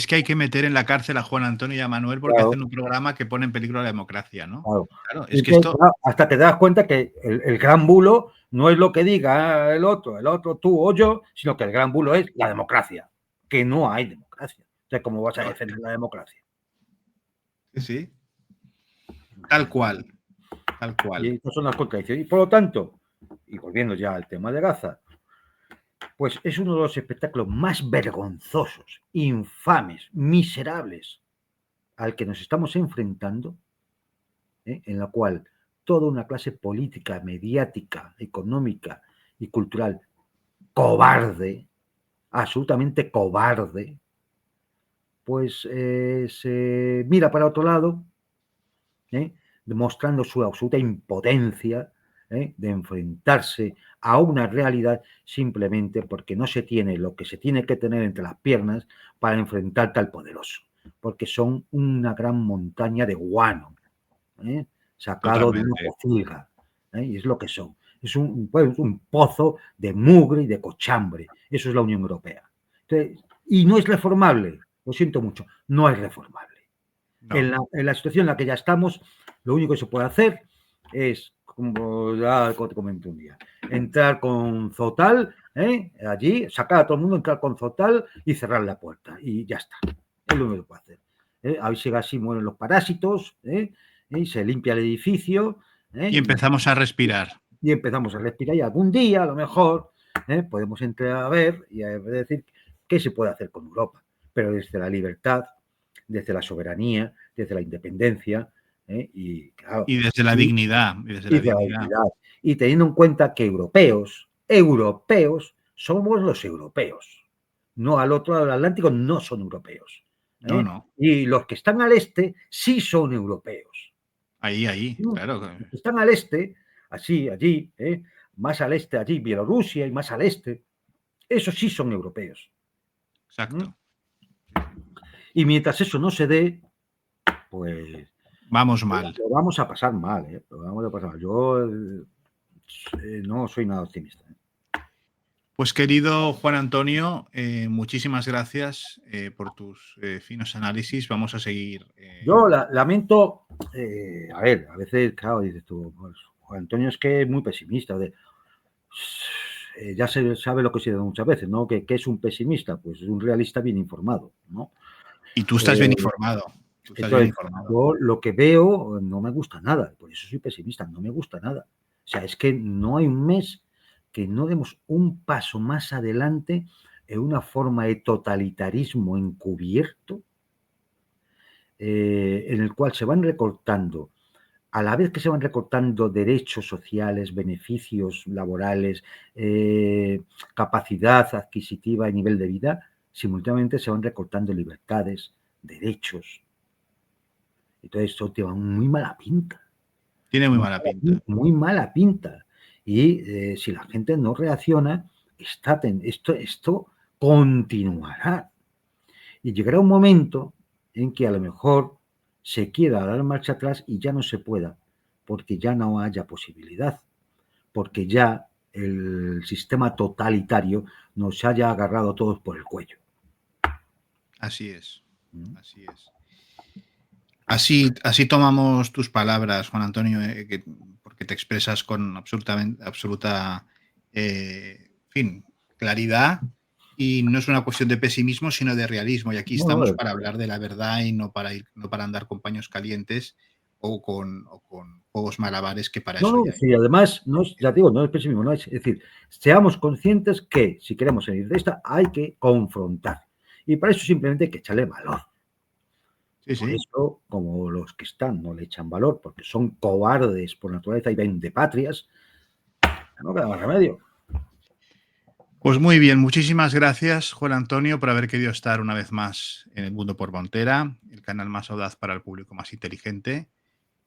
que hay que meter en la cárcel a Juan Antonio y a Manuel porque claro, hacen un programa que pone en peligro la democracia, ¿no? claro. Claro, es que Entonces, esto. claro, hasta que te das cuenta que el gran bulo no es lo que diga el otro, tú o yo, sino que el gran bulo es la democracia, que no hay democracia. Entonces, ¿cómo vas a defender la democracia? Sí, sí. Tal cual, tal Y cual. estas son las contradicciones. Y por lo tanto, y volviendo ya al tema de Gaza, pues es uno de los espectáculos más vergonzosos, infames, miserables al que nos estamos enfrentando, en la cual toda una clase política, mediática, económica y cultural cobarde, absolutamente cobarde, pues se mira para otro lado, demostrando su absoluta impotencia de enfrentarse a una realidad simplemente porque no se tiene lo que se tiene que tener entre las piernas para enfrentarte al poderoso, porque son una gran montaña de guano, sacado de una Totalmente. pocilga, y es lo que son. Es pues, un pozo de mugre y de cochambre. Eso es la Unión Europea. Entonces, y no es reformable, lo siento mucho, no es reformable. No. En la situación en la que ya estamos, lo único que se puede hacer es, como ya te comenté un día, entrar con Zotal, allí, sacar a todo el mundo, entrar con Zotal y cerrar la puerta. Y ya está. Es lo único que se puede hacer. A ver si así mueren los parásitos, y se limpia el edificio. Y empezamos a respirar. Y empezamos a respirar y algún día, a lo mejor, podemos entrar a ver y a decir qué se puede hacer con Europa, pero desde la libertad, desde la soberanía, desde la independencia, y, claro, Y desde la dignidad. Y desde y la de la dignidad. dignidad. Y teniendo en cuenta que europeos, somos los europeos. No al otro lado del Atlántico no son europeos. No, no. Y los que están al este sí son europeos. Ahí, claro. Los que están al este, así, allí, más al este, allí, Bielorrusia y más al este, esos sí son europeos. Exacto. Y mientras eso no se dé, pues Vamos mal. lo vamos a pasar mal, lo vamos a pasar mal. Yo no soy nada optimista. Pues querido Juan Antonio, muchísimas gracias por tus finos análisis. Vamos a seguir. Yo lamento, a ver, a veces, claro, dices tú, pues, Juan Antonio es que es muy pesimista. Ya se sabe lo que se dice muchas veces, ¿no? ¿Qué es un pesimista? Pues es un realista bien informado, ¿no? Y tú estás bien informado. Tú estás bien Entonces, informado. yo lo que veo no me gusta nada, por eso soy pesimista, no me gusta nada. O sea, es que no hay un mes que no demos un paso más adelante en una forma de totalitarismo encubierto, en el cual se van recortando, a la vez que se van recortando derechos sociales, beneficios laborales, capacidad adquisitiva y nivel de vida, simultáneamente se van recortando libertades, derechos. Entonces esto tiene muy mala pinta. Tiene muy mala pinta. Muy mala pinta. Y si la gente no reacciona, esto continuará. Y llegará un momento en que a lo mejor se quiera dar marcha atrás y ya no se pueda, porque ya no haya posibilidad, porque ya el sistema totalitario nos haya agarrado todos por el cuello. Así es. Así es. Así tomamos tus palabras, Juan Antonio, porque te expresas con absoluta claridad, y no es una cuestión de pesimismo, sino de realismo. Y aquí estamos para hablar de la verdad y no para andar con paños calientes o con juegos malabares, que para eso ya hay. Sí, además, ya digo, no es pesimismo, no es decir, seamos conscientes que si queremos salir de esta hay que confrontar. Y para eso simplemente hay que echarle valor. Por eso, como los que están no le echan valor porque son cobardes por naturaleza y vendepatrias, no queda más remedio. Pues muy bien, muchísimas gracias, Juan Antonio, por haber querido estar una vez más en El Mundo por Montera, el canal más audaz para el público más inteligente.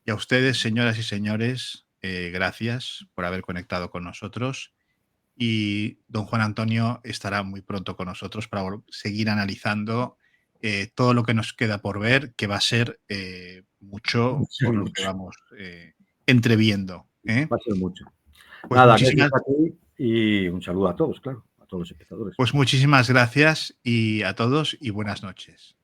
Y a ustedes, señoras y señores, gracias por haber conectado con nosotros. Y don Juan Antonio estará muy pronto con nosotros para seguir analizando todo lo que nos queda por ver, que va a ser mucho por lo que vamos entreviendo. Va a ser mucho. Pues Nada, gracias a ti y un saludo a todos, claro, a todos los espectadores. Pues muchísimas gracias y a todos y buenas noches.